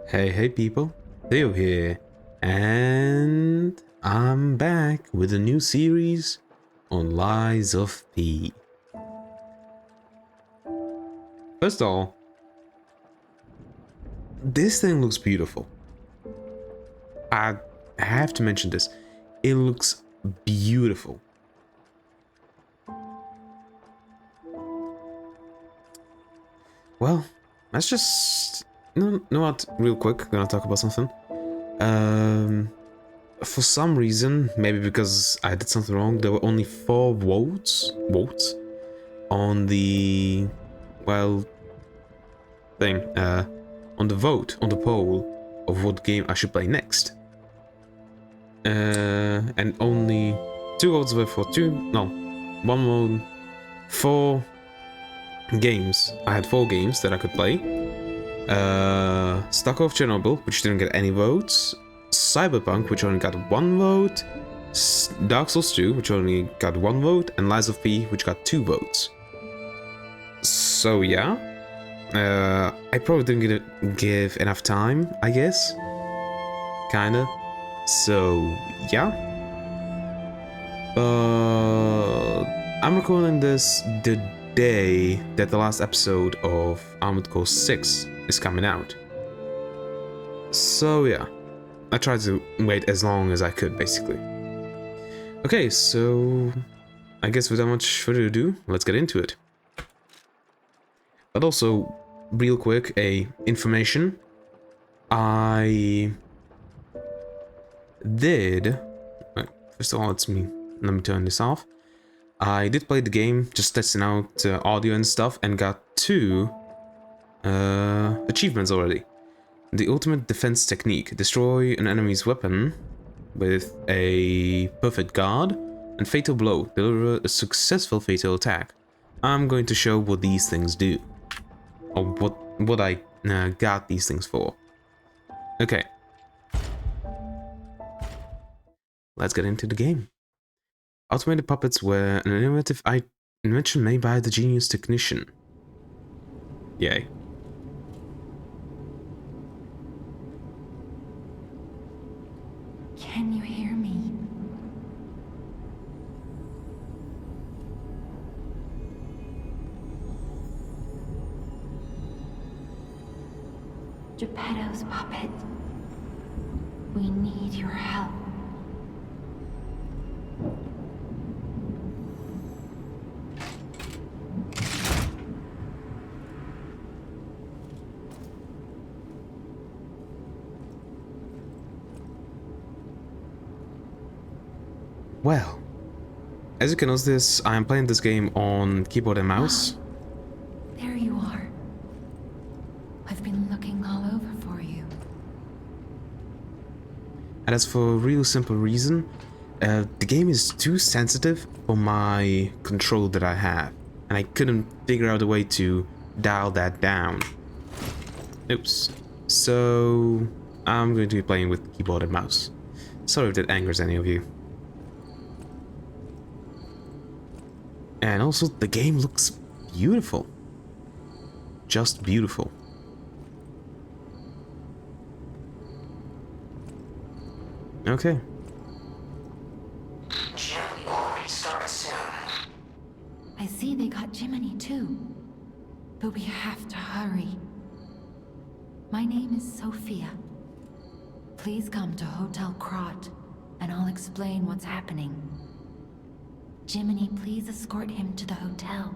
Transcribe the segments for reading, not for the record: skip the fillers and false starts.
Hey people, Theo here, and I'm back with a new series on Lies of P. First of all, this thing looks beautiful. I have to mention this. It looks beautiful. Well, let's just... You know what, real quick, gonna talk about something. For some reason, maybe because I did something wrong, there were only 4 votes on the, well, thing, on the poll of what game I should play next. And only 2 votes were for 1 vote, 4 games. I had 4 games that I could play. S.T.A.L.K.E.R, which didn't get any votes. Cyberpunk, which only got 1 vote. Dark Souls 2, which only got 1 vote. And Lies of P, which got 2 votes. So yeah. I probably didn't give enough time, I guess. Kinda. So yeah. I'm recording this the day that the last episode of Armored Core 6 is coming out. So yeah, I tried to wait as long as I could, basically. Okay, so I guess without much further ado, let's get into it. But also, real quick, information. I did... First of all, let me turn this off. I did play the game, just testing out audio and stuff, and got 2 achievements already. The ultimate defense technique: destroy an enemy's weapon with a perfect guard, and fatal blow: deliver a successful fatal attack. I'm going to show what these things do, or what I got these things for. Okay, let's get into the game. Automated puppets were an innovative invention made by the genius technician. Yay. Can you hear me? Geppetto's puppet. We need your help. Well, as you can notice, I am playing this game on keyboard and mouse. There you are. I've been looking all over for you. And that's for a real simple reason. The game is too sensitive for my control that I have, and I couldn't figure out a way to dial that down. Oops. So I'm going to be playing with keyboard and mouse. Sorry if that angers any of you. And also, the game looks beautiful. Just beautiful. Okay. Jimmy will restart soon. I see they got Jiminy too. But we have to hurry. My name is Sophia. Please come to Hotel Krot, and I'll explain what's happening. Jiminy, please escort him to the hotel.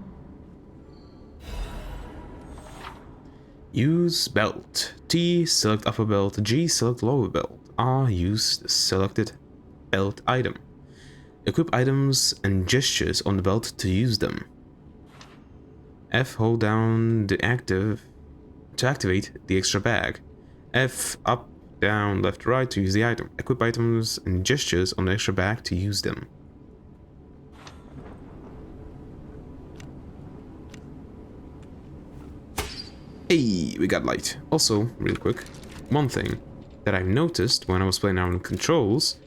Use belt. T, select upper belt. G, select lower belt. R, use the selected belt item. Equip items and gestures on the belt to use them. F, hold down the to activate the extra bag. F, up, down, left, right to use the item. Equip items and gestures on the extra bag to use them. Hey, we got light. Also, real quick, one thing that I've noticed when I was playing around with controls,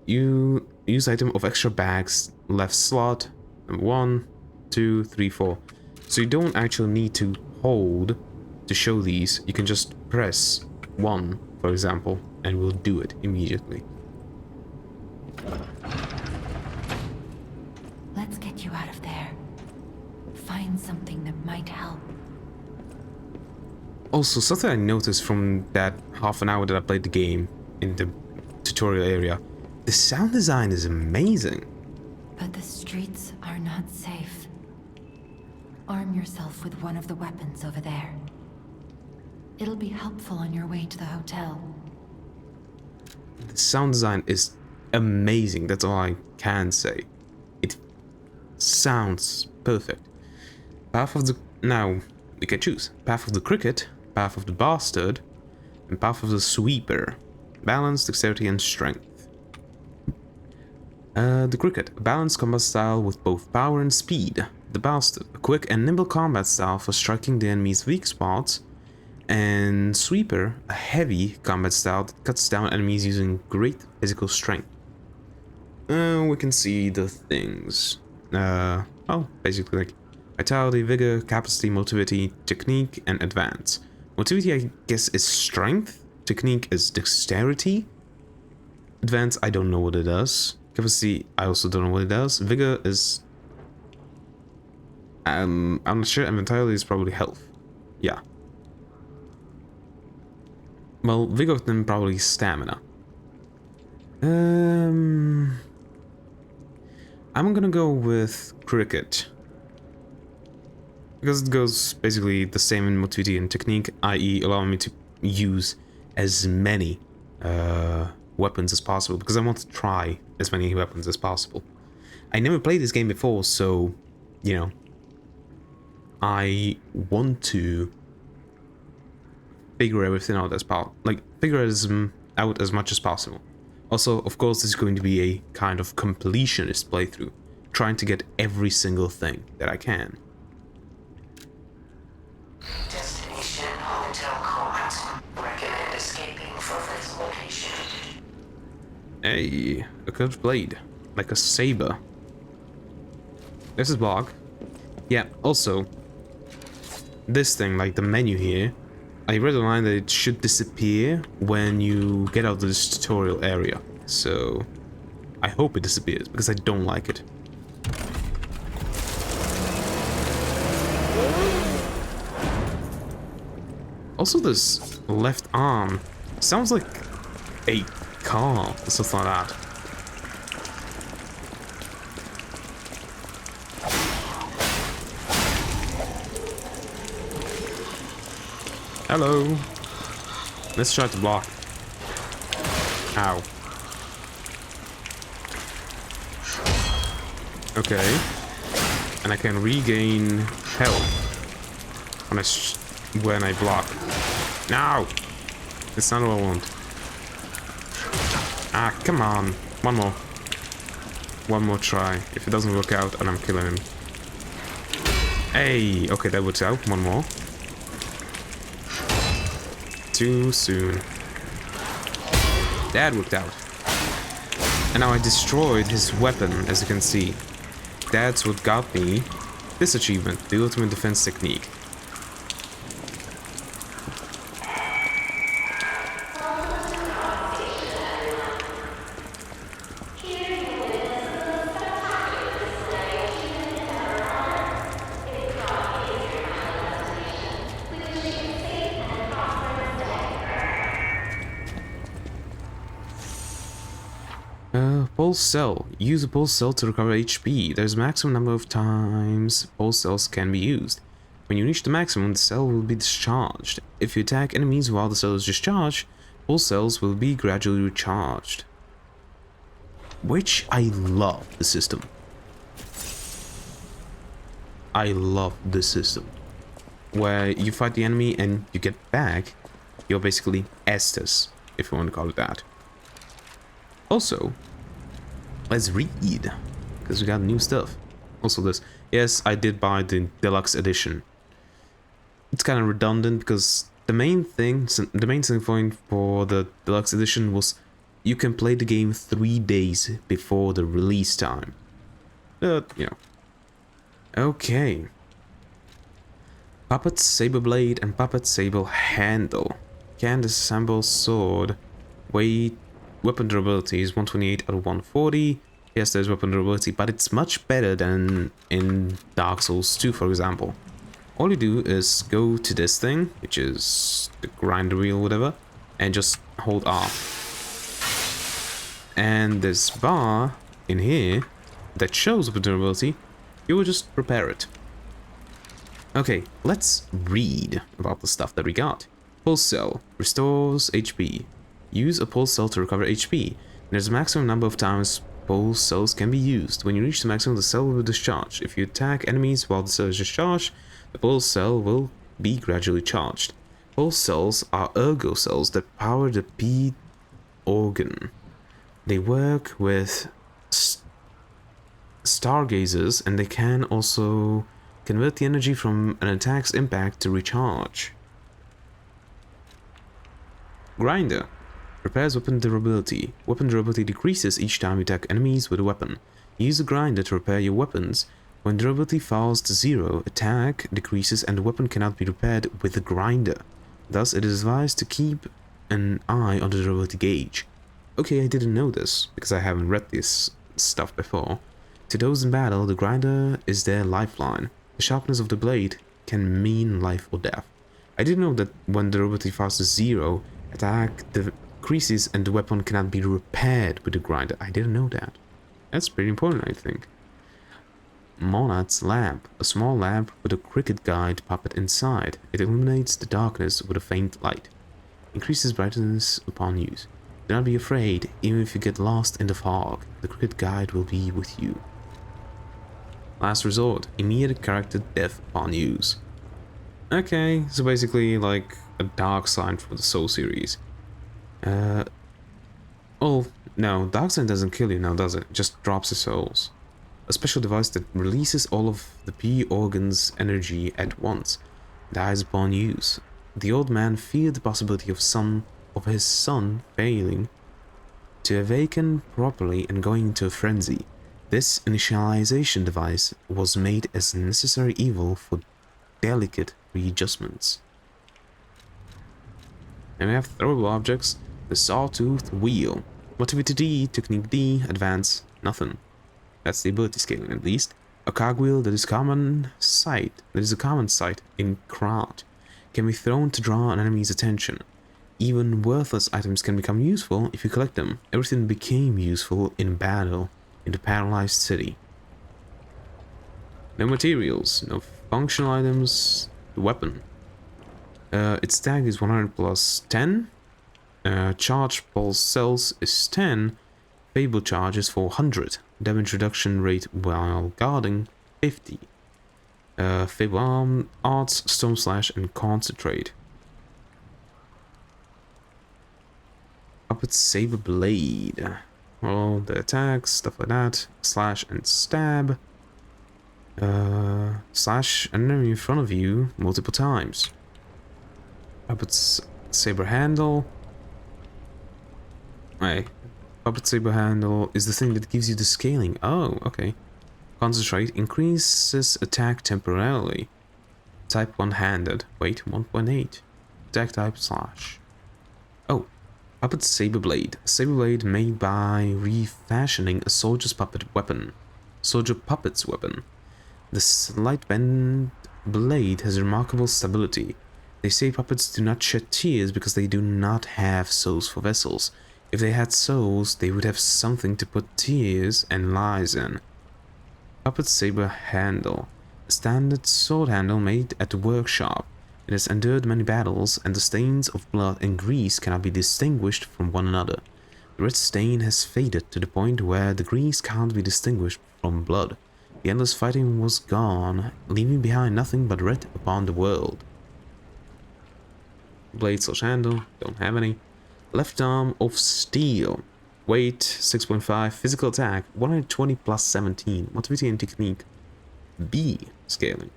you use item of extra bags, left slot, 1, 2, 3, 4. So you don't actually need to hold to show these, you can just press 1, for example, and we'll do it immediately. Let's get you out of there. Find something that might help. Also, something I noticed from that half an hour that I played the game in the tutorial area, the sound design is amazing. But the streets are not safe. Arm yourself with one of the weapons over there. It'll be helpful on your way to the hotel. The sound design is amazing, that's all I can say. It sounds perfect. Path of the... Now, we can choose. Path of the Cricket, Path of the Bastard, and Path of the Sweeper. Balance, dexterity, and strength. The Cricket, a balanced combat style with both power and speed. The Bastard, a quick and nimble combat style for striking the enemy's weak spots. And Sweeper, a heavy combat style that cuts down enemies using great physical strength. We can see the things. Basically like vitality, vigor, capacity, motility, technique, and advance. Motility, I guess, is strength. Technique is dexterity. Advance, I don't know what it does. Capacity, I also don't know what it does. Vigor is... I'm not sure, and vitality is probably health. Yeah. Well, vigor then probably stamina. I'm gonna go with Cricket. Because it goes basically the same in motility and technique, i.e. allowing me to use as many weapons as possible, because I want to try as many weapons as possible. I never played this game before, so, you know, I want to figure everything out as possible, like, figure out as much as possible. Also, of course, this is going to be a kind of completionist playthrough, trying to get every single thing that I can. Destination Hotel Quad. Recommend escaping from this location. Hey, a curved blade, like a saber. This is block. Yeah, also, this thing, like the menu here, I read online that it should disappear when you get out of this tutorial area. So, I hope it disappears, because I don't like it. Also, this left arm sounds like a car or something like that. Hello. Let's try to block. Ow. Okay. And I can regain health when I block. No! That's not what I want. Ah, come on. One more. One more try. If it doesn't work out, and I'm killing him. Hey! Okay, that works out. One more. Too soon. That worked out. And now I destroyed his weapon, as you can see. That's what got me this achievement, the ultimate defense technique. Pulse cell. Use a pulse cell to recover HP. There's a maximum number of times pulse cells can be used. When you reach the maximum, the cell will be discharged. If you attack enemies while the cell is discharged, pulse cells will be gradually recharged. Which I love the system. I love this system. Where you fight the enemy and you get back, you're basically Estes, if you want to call it that. Also, let's read, because we got new stuff. Also this. Yes, I did buy the deluxe edition. It's kind of redundant because the main selling point for the deluxe edition was you can play the game 3 days before the release time. But, you know. Okay. Puppet Saber Blade and Puppet Saber Handle. Can disassemble sword. Weight. Weapon durability is 128 out of 140. Yes, there's weapon durability, but it's much better than in Dark Souls 2, for example. All you do is go to this thing, which is the grinder wheel or whatever, and just hold R. And this bar in here that shows weapon durability, you will just repair it. Okay, let's read about the stuff that we got. Pulse Cell restores HP. Use a Pulse Cell to recover HP. There's a maximum number of times Pulse Cells can be used. When you reach the maximum, the cell will discharge. If you attack enemies while the cell is discharged, the Pulse Cell will be gradually charged. Pulse Cells are ergo cells that power the P organ. They work with stargazers, and they can also convert the energy from an attack's impact to recharge. Grinder. Repairs weapon durability. Weapon durability decreases each time you attack enemies with a weapon. Use the grinder to repair your weapons. When durability falls to 0, attack decreases and the weapon cannot be repaired with the grinder. Thus, it is advised to keep an eye on the durability gauge. Okay, I didn't know this, because I haven't read this stuff before. To those in battle, the grinder is their lifeline. The sharpness of the blade can mean life or death. I didn't know that when durability falls to 0, attack decreases and the weapon cannot be repaired with the grinder. I didn't know that. That's pretty important, I think. Monad's lamp. A small lamp with a cricket guide puppet inside. It illuminates the darkness with a faint light. Increases brightness upon use. Do not be afraid, even if you get lost in the fog. The cricket guide will be with you. Last resort. Immediate character death upon use. Okay, so basically like a dark sign for the Soul series. Oh, no, dark sign doesn't kill you now, does it? It just drops the souls. A special device that releases all of the P organ's energy at once. Dies upon use. The old man feared the possibility of his son failing to awaken properly and going into a frenzy. This initialization device was made as a necessary evil for delicate readjustments. And we have throwable objects. The Sawtooth Wheel. Motivity D, Technique D, Advance, nothing. That's the ability scaling at least. A cogwheel that is a common sight in crowd. Can be thrown to draw an enemy's attention. Even worthless items can become useful if you collect them. Everything became useful in battle in the paralyzed city. No materials, no functional items. The weapon. Its tag is 100 plus 10. Charge pulse cells is 10. Fable charge is 400. Damage reduction rate while guarding 50. Fable arm, arts, storm slash, and concentrate. Puppet Saber Blade. Well, the attacks, stuff like that. Slash and stab. Slash an enemy in front of you multiple times. Puppet Saber Handle. Puppet Saber Handle is the thing that gives you the scaling. Oh, okay. Concentrate increases attack temporarily. Type one-handed. Weight 1.8. Attack type slash. Oh, Puppet Saber Blade. A saber blade made by refashioning a soldier's puppet's weapon. The slight bend blade has remarkable stability. They say puppets do not shed tears because they do not have souls for vessels. If they had souls, they would have something to put tears and lies in. Puppet Saber Handle. A standard sword handle made at the workshop. It has endured many battles, and the stains of blood and grease cannot be distinguished from one another. The red stain has faded to the point where the grease can't be distinguished from blood. The endless fighting was gone, leaving behind nothing but red upon the world. Blade slash handle, don't have any. Left arm of steel. Weight 6.5, physical attack 120 plus 17, motivity and technique B scaling.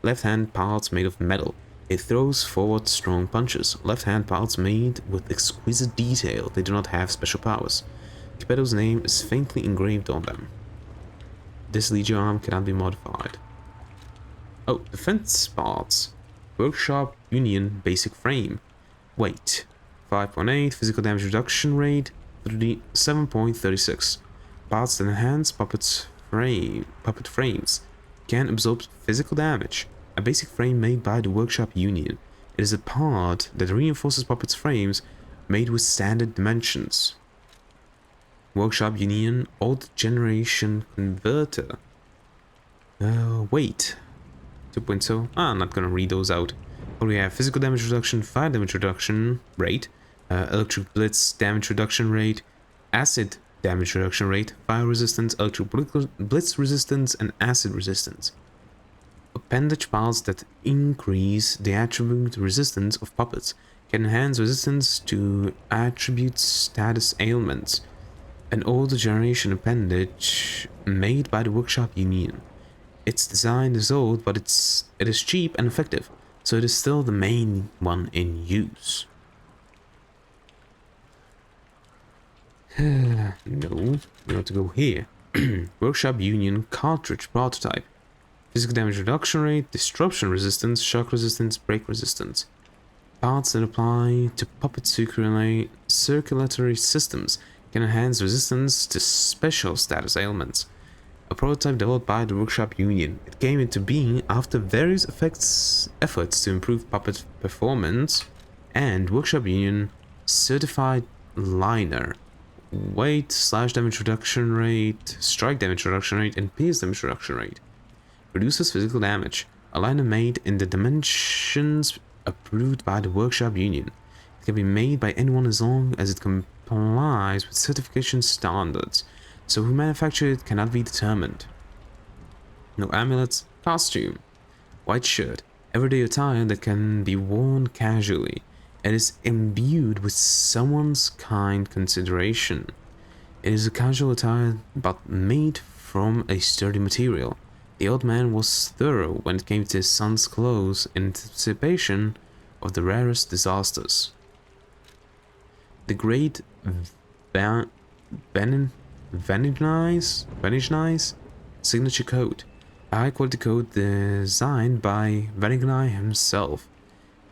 Left hand parts made of metal. It throws forward strong punches. Left hand parts made with exquisite detail. They do not have special powers. Geppetto's name is faintly engraved on them. This Legio arm cannot be modified. Oh, defense parts. Workshop Union basic frame. Weight 5.8, physical damage reduction rate 7.36. Parts that enhance puppet frames can absorb physical damage. A basic frame made by the Workshop Union. It is a part that reinforces puppets' frames made with standard dimensions. Workshop Union Old Generation Converter. Weight 2.0. I'm not gonna read those out. But we have physical damage reduction, fire damage reduction rate, electric blitz damage reduction rate, acid damage reduction rate, fire resistance, electric blitz resistance, and acid resistance. Appendage parts that increase the attribute resistance of puppets can enhance resistance to attribute status ailments. An older generation appendage made by the Workshop Union. Its design is old, but it is cheap and effective, so it is still the main one in use. No, we have to go here. Workshop Union cartridge prototype. Physical damage reduction rate, disruption resistance, shock resistance, break resistance. Parts that apply to puppet circulatory systems can enhance resistance to special status ailments. A prototype developed by the Workshop Union. It came into being after various efforts to improve puppet performance and Workshop Union certified liner. Weight, slash damage reduction rate, strike damage reduction rate, and pierce damage reduction rate. Reduces physical damage. A liner made in the dimensions approved by the Workshop Union. It can be made by anyone as long as it complies with certification standards. So who manufactured it cannot be determined. No amulets. Costume. White shirt. Everyday attire that can be worn casually. It is imbued with someone's kind consideration. It is a casual attire but made from a sturdy material. The old man was thorough when it came to his son's clothes in anticipation of the rarest disasters. The great Vanigni's signature coat, a high-quality coat designed by Vanigni himself.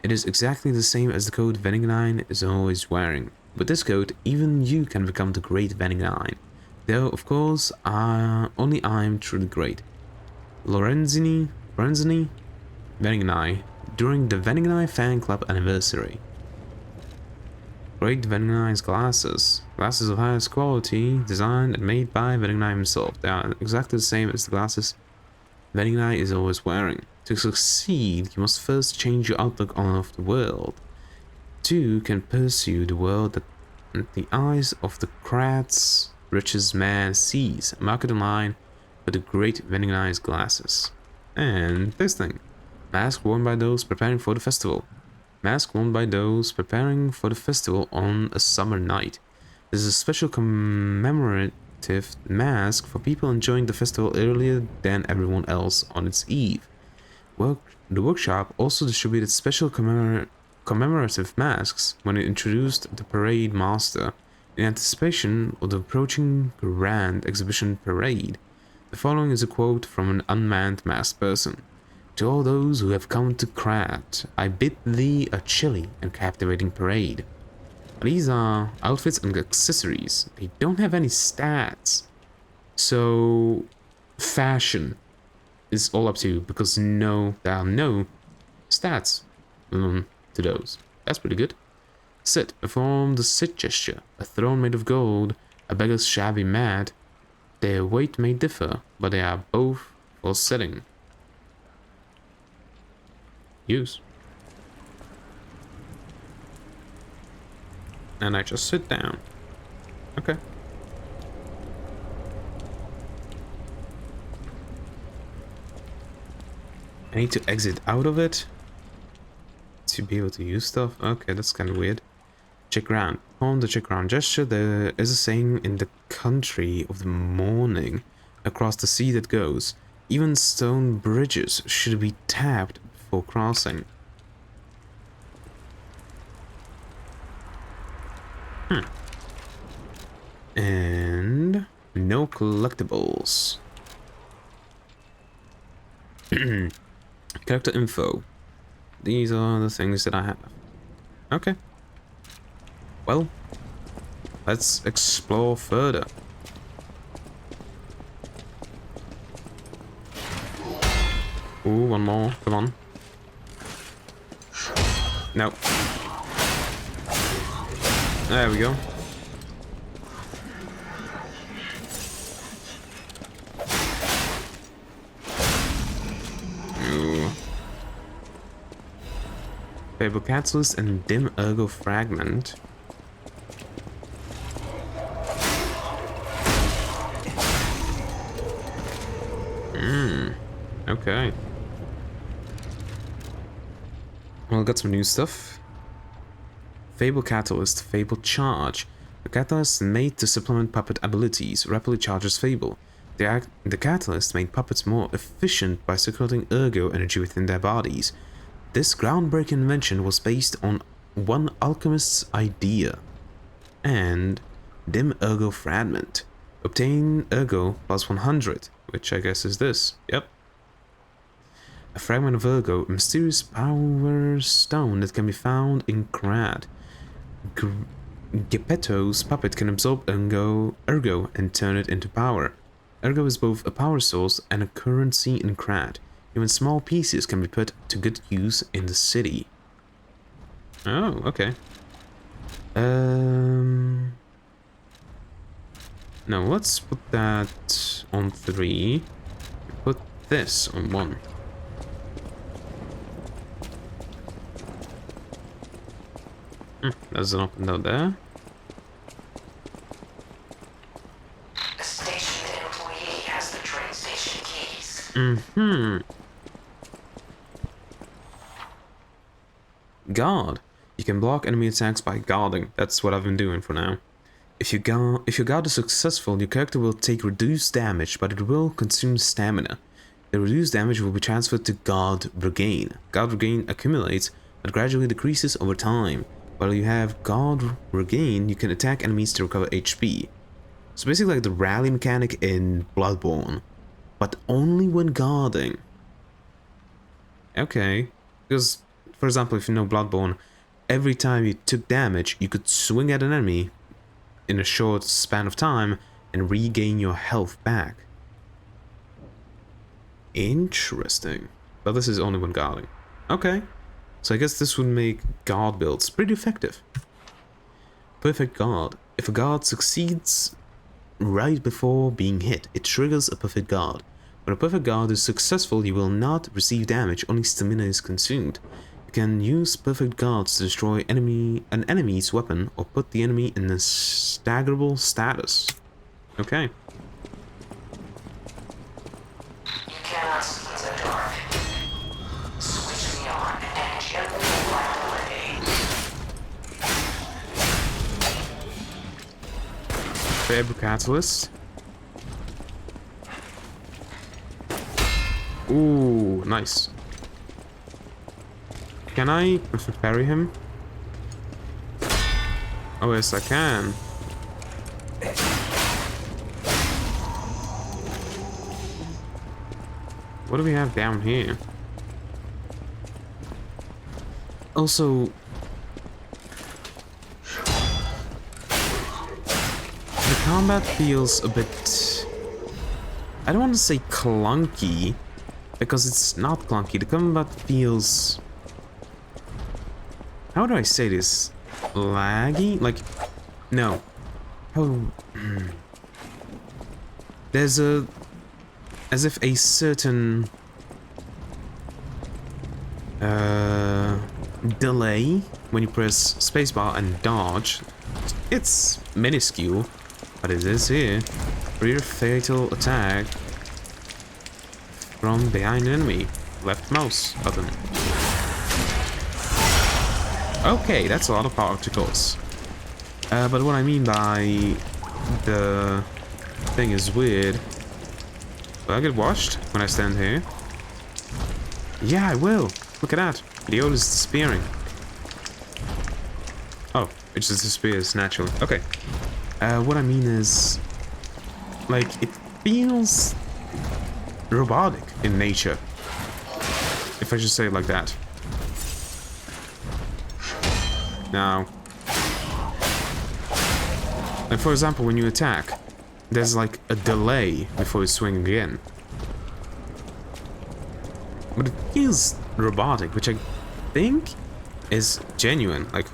It is exactly the same as the coat Vanigni is always wearing. With this coat, even you can become the great Vanigni. Though, of course, only I am truly great. Lorenzini, Vanigni, during the Vanigni Fan Club anniversary. Great Vanigni's glasses. Glasses of highest quality, designed and made by Vanigni himself. They are exactly the same as the glasses Vanigni is always wearing. To succeed, you must first change your outlook on the world. Two can pursue the world that the eyes of the Kratz richest man sees. Market online with the great Vanigni's glasses. And this thing. Mask worn by those preparing for the festival. Mask worn by those preparing for the festival on a summer night. This is a special commemorative mask for people enjoying the festival earlier than everyone else on its eve. The workshop also distributed special commemorative masks when it introduced the Parade Master in anticipation of the approaching Grand Exhibition Parade. The following is a quote from an unmanned masked person. To all those who have come to Krat, I bid thee a chilly and captivating parade. These are outfits and accessories. They don't have any stats. So, fashion is all up to you, because there are no stats to those. That's pretty good. Sit. Perform the sit gesture. A throne made of gold, a beggar's shabby mat. Their weight may differ, but they are both for sitting. Use. And I just sit down. Okay. I need to exit out of it to be able to use stuff. Okay, that's kind of weird. Check round. On the check round gesture, there is a saying in the country of the morning across the sea that goes, even stone bridges should be tapped before crossing. And no collectibles. Character info. these are the things that I have. Okay. Well, let's explore further. Ooh, one more. Come on. No. There we go. Ooh. Fable Catalyst and Dim Ergo Fragment. Okay. Well, got some new stuff. Fable Catalyst, Fable Charge. The catalyst made to supplement puppet abilities rapidly charges Fable. The catalyst made puppets more efficient by circulating ergo energy within their bodies. This groundbreaking invention was based on one alchemist's idea. And Dim Ergo Fragment. Obtain ergo plus 100, which I guess is this. Yep. A fragment of ergo, a mysterious power stone that can be found in Krad. Geppetto's puppet can absorb ergo and turn it into power. Ergo is both a power source and a currency in Krad. Even small pieces can be put to good use in the city. Oh, okay. Now let's put that on 3. Put this on 1. There's an open door there. The station employee has the train station keys. Guard. You can block enemy attacks by guarding. That's what I've been doing for now. If your guard is successful, your character will take reduced damage, but it will consume stamina. The reduced damage will be transferred to Guard Regain. Guard Regain accumulates, but gradually decreases over time. While you have Guard Regain, you can attack enemies to recover HP. So basically like the rally mechanic in Bloodborne, but only when guarding. Okay, because, for example, if you know Bloodborne, every time you took damage, you could swing at an enemy in a short span of time and regain your health back. Interesting. But this is only when guarding. Okay. So I guess this would make guard builds pretty effective. Perfect guard. If a guard succeeds right before being hit, it triggers a perfect guard. When a perfect guard is successful, you will not receive damage, only stamina is consumed. You can use perfect guards to destroy an enemy's weapon or put the enemy in a staggerable status. Okay. You cannot see in the dark. Switch me on and gently light away. Fable Catalyst. Ooh, nice. Can I parry him? Oh yes, I can. What do we have down here? Also, the combat feels a bit... I don't want to say clunky, because it's not clunky. The combat feels... How do I say this? Laggy? Like, no. Oh, there's a... As if a certain... delay when you press spacebar and dodge. It's minuscule, but it is here. Rear fatal attack from behind enemy. Left mouse button. Okay, that's a lot of particles. But what I mean by the thing is weird. Will I get watched when I stand here? Yeah, I will. Look at that. The old is disappearing. Oh, it just disappears naturally. Okay. What I mean is, like, it feels robotic in nature. If I should say it like that. Now, and for example, when you attack, there's like a delay before you swing again. But it feels robotic, which I think is genuine, like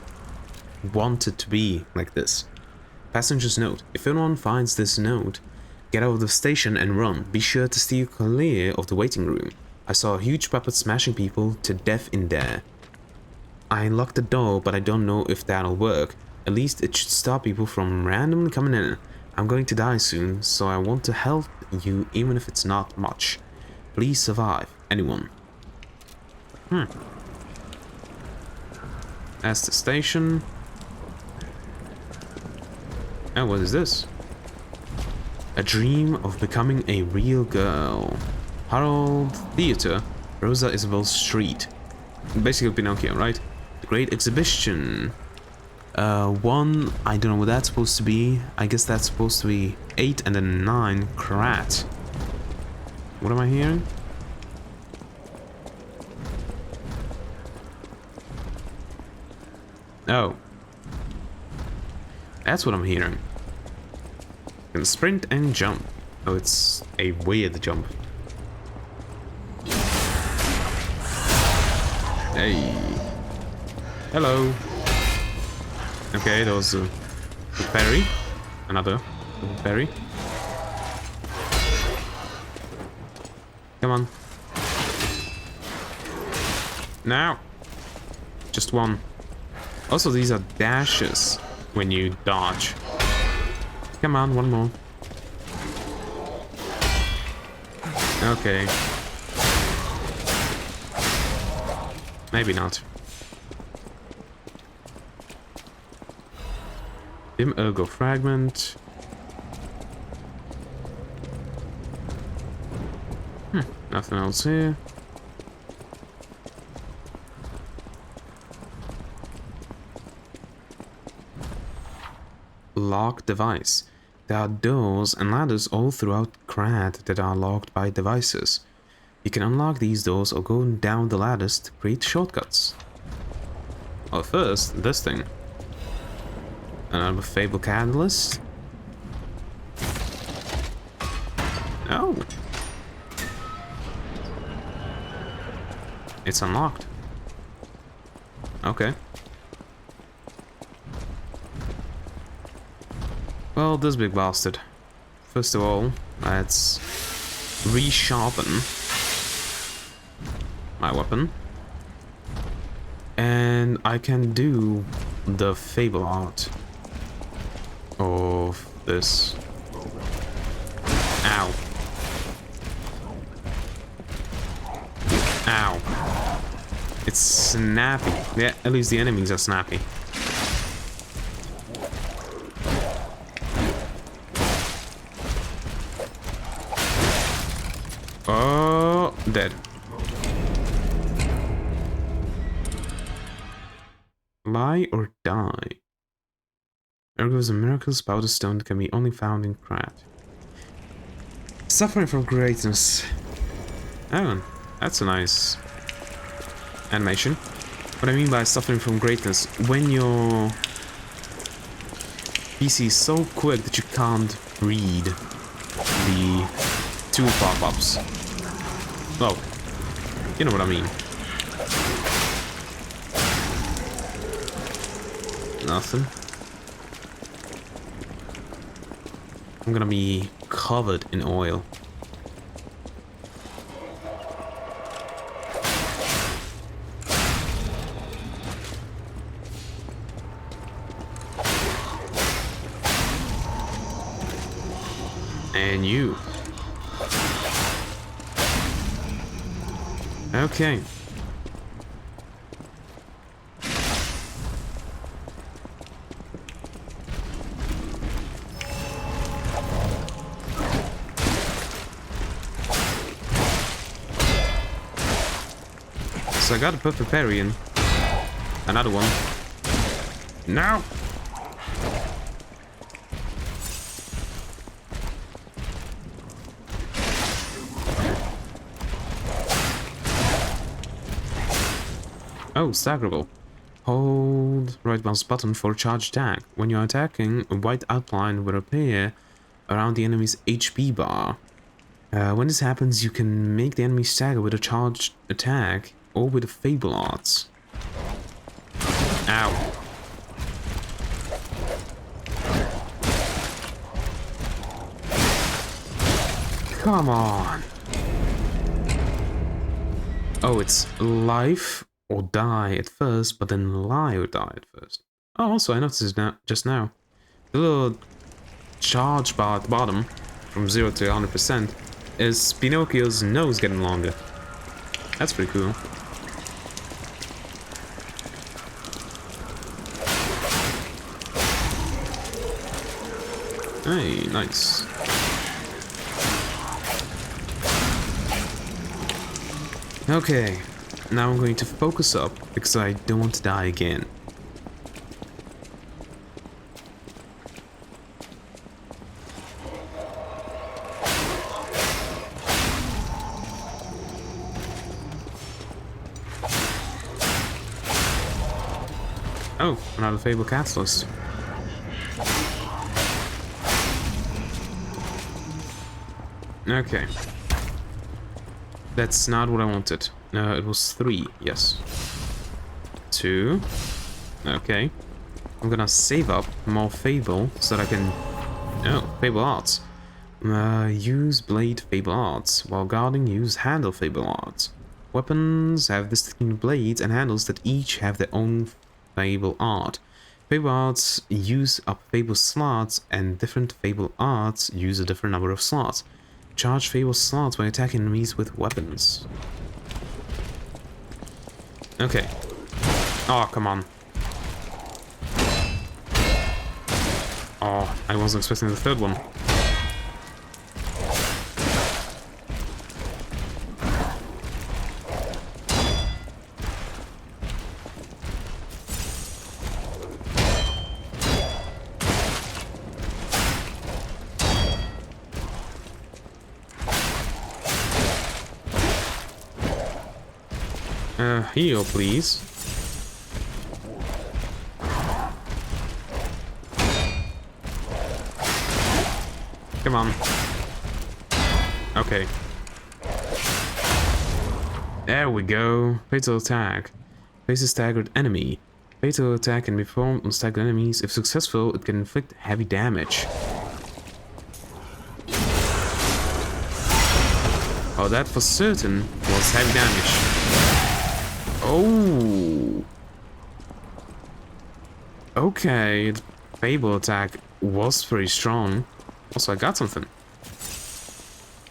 wanted to be like this. Passenger's note. If anyone finds this note, get out of the station and run. Be sure to steer clear of the waiting room. I saw a huge puppet smashing people to death in there. I unlocked the door, but I don't know if that'll work. At least it should stop people from randomly coming in. I'm going to die soon, so I want to help you even if it's not much. Please survive. Anyone. That's the station. And what is this? A dream of becoming a real girl. Harold Theater, Rosa Isabel Street. Basically Pinocchio, right? The Great Exhibition. One, I don't know what that's supposed to be. I guess that's supposed to be 8 and then 9, Krat. What am I hearing? Oh. That's what I'm hearing. You can sprint and jump. Oh, it's a weird jump. Hey. Hello. Okay, that was a berry. Another berry. Come on. Now. Just one. Also, these are dashes when you dodge. Come on, one more. Okay. Maybe not. Dim ergo fragment. Nothing else here. Lock device. There are doors and ladders all throughout Krat that are locked by devices. You can unlock these doors or go down the ladders to create shortcuts. Well, first, this thing. Another Fable Catalyst. Oh. It's unlocked. Okay. Well, this big bastard. First of all, let's resharpen my weapon. And I can do the Fable art of this. Ow. Ow. It's snappy. Yeah, at least the enemies are snappy. Oh, dead. Lie or die? Ergo's a miracle powder stone that can be only found in Krat. Suffering from greatness. Oh, that's a nice animation. What I mean by suffering from greatness, when your PC is so quick that you can't read the tool pop-ups. Well, you know what I mean. Nothing. I'm gonna be covered in oil. And you. Okay. So I got a perfect parry in. Another one. No! Oh, staggerable. Hold right mouse button for charge attack. When you're attacking, a white outline will appear around the enemy's HP bar. When this happens, you can make the enemy stagger with a charged attack or with a Fable Arts. Ow. Come on. Oh, it's life or die at first, but then lie or die at first. Oh, also I noticed it now, just now. The little charge bar at the bottom, from 0 to 100%, is Pinocchio's nose getting longer. That's pretty cool. Hey, nice. Okay, now I'm going to focus up because I don't want to die again. Oh, another Fable Catalyst. Okay. That's not what I wanted. It was 3, yes. 2. Okay. I'm gonna save up more Fable so that I can... Oh, Fable Arts. Use Blade Fable Arts. While guarding, use Handle Fable Arts. Weapons have distinct blades and handles that each have their own Fable Art. Fable Arts use up Fable slots, and different Fable Arts use a different number of slots. Charge Fable slots when attacking enemies with weapons. Okay. Oh, come on. Oh, I wasn't expecting the third one. Heal, please. Come on. Okay. There we go. Fatal attack. Face a staggered enemy. Fatal attack can be performed on staggered enemies. If successful, it can inflict heavy damage. Oh, that for certain was heavy damage. Oh. Okay, the Fable attack was pretty strong. Also, I got something.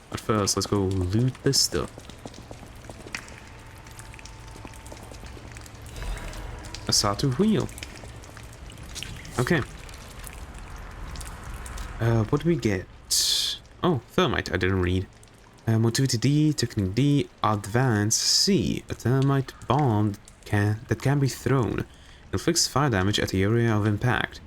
But first, let's go loot this stuff. A sawtooth wheel. Okay. What do we get? Oh, thermite, I didn't read. Motivity D, Technique D, Advance C. A thermite bomb that can be thrown. Inflicts fire damage at the area of impact.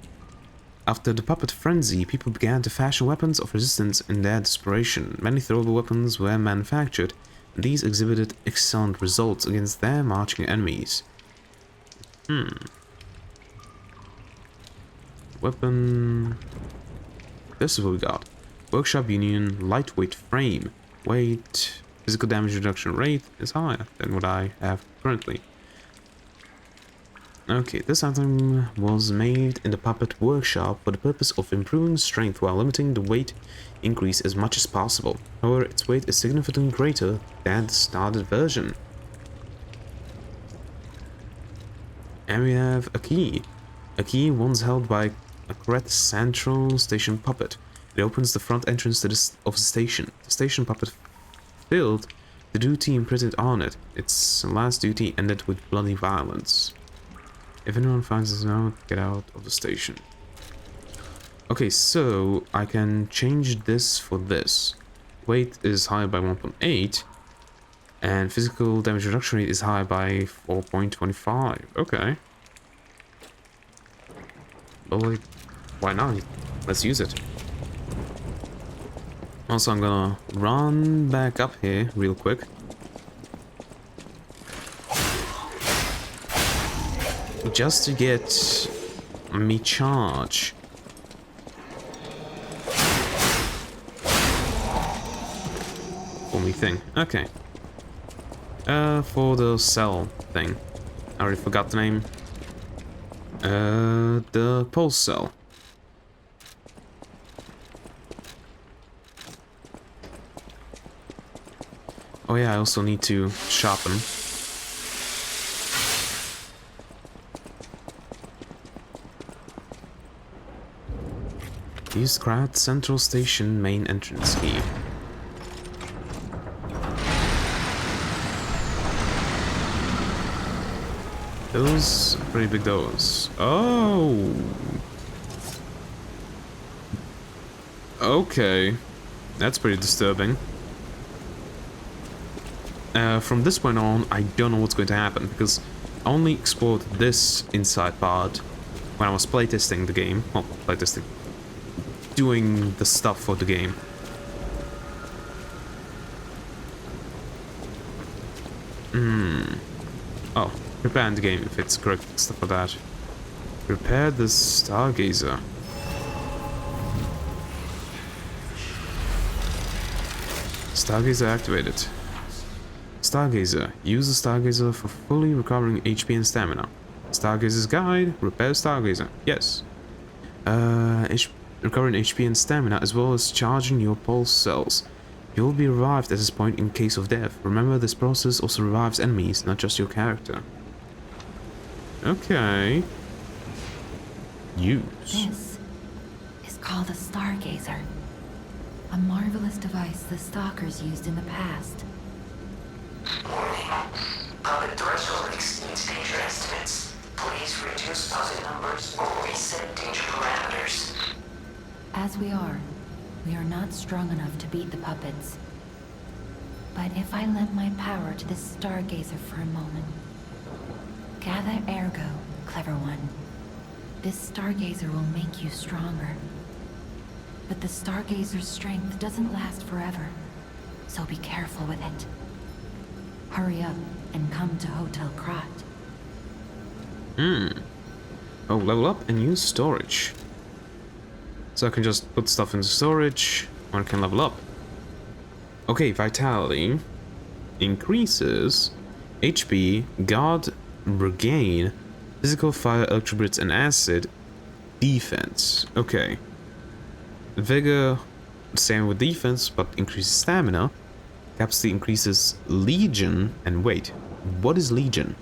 After the puppet frenzy, people began to fashion weapons of resistance in their desperation. Many throwable weapons were manufactured, and these exhibited excellent results against their marching enemies. Weapon... This is what we got. Workshop Union, lightweight frame. Weight, physical damage reduction rate is higher than what I have currently. Okay, this item was made in the puppet workshop for the purpose of improving strength while limiting the weight increase as much as possible. However, its weight is significantly greater than the standard version. And we have a key. A key once held by a correct central station puppet. It opens the front entrance to of the station. The station puppet filled the duty imprinted on it. Its last duty ended with bloody violence. If anyone finds this out, get out of the station. Okay, so I can change this for this. Weight is higher by 1.8, and physical damage reduction rate is higher by 4.25. Okay. Well, why not? Let's use it. Also, I'm gonna run back up here real quick. just to get me charge. Only thing. Okay. For the cell thing. I already forgot the name. The pulse cell. Oh yeah, I also need to sharpen. Use Grand Central Station main entrance key. Those are pretty big doors. Oh! Okay. That's pretty disturbing. From this point on, I don't know what's going to happen, because I only explored this inside part when I was playtesting the game. Well, playtesting. Doing the stuff for the game. Oh, prepare the game if it's correct stuff for that. Prepare the Stargazer. Stargazer activated. Stargazer. Use the Stargazer for fully recovering HP and stamina. Stargazer's guide. Repair Stargazer. Yes. Recovering HP and stamina as well as charging your pulse cells. You will be revived at this point in case of death. Remember, this process also revives enemies, not just your character. Okay. Use. This is called a Stargazer. A marvelous device the stalkers used in the past. Warning. Puppet threshold exceeds danger estimates. Please reduce puppet numbers or reset danger parameters. As we are not strong enough to beat the puppets. But if I lend my power to this Stargazer for a moment. Gather ergo, clever one. This Stargazer will make you stronger. But the Stargazer's strength doesn't last forever, so be careful with it. Hurry up and come to Hotel Krot. Oh, level up and use storage. So I can just put stuff into storage, or I can level up. Okay, vitality increases HP, guard, regain, physical, fire, electrolytes, and acid, defense. Okay. Vigor, same with defense, but increases stamina. Capacity increases legion, and wait, what is legion?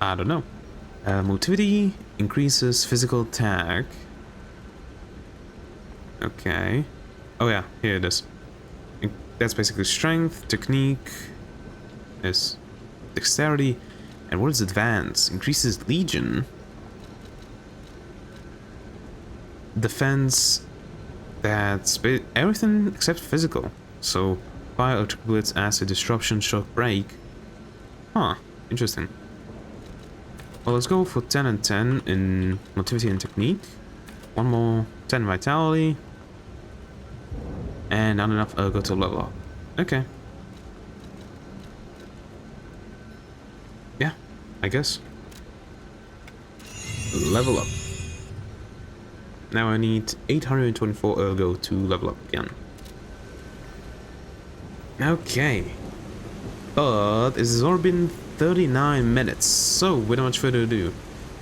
I don't know. Motility increases physical attack. Okay. Oh yeah, here it is. That's basically strength, technique, is dexterity, and what is advance? Increases legion. Defense, that's everything except physical. So, fire, electric blitz, acid, disruption, shock, break. Huh, interesting. Well, let's go for 10 and 10 in motility and technique. One more 10 vitality. And not enough ergo to level up. Okay. Yeah, I guess. Level up. Now I need 824 ergo to level up again. Okay. But this has already been 39 minutes, so without much further ado,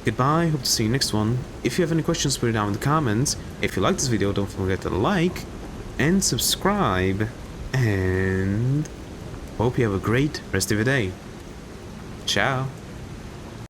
goodbye, hope to see you next one. If you have any questions, put it down in the comments. If you like this video, don't forget to like and subscribe, and hope you have a great rest of your day. Ciao.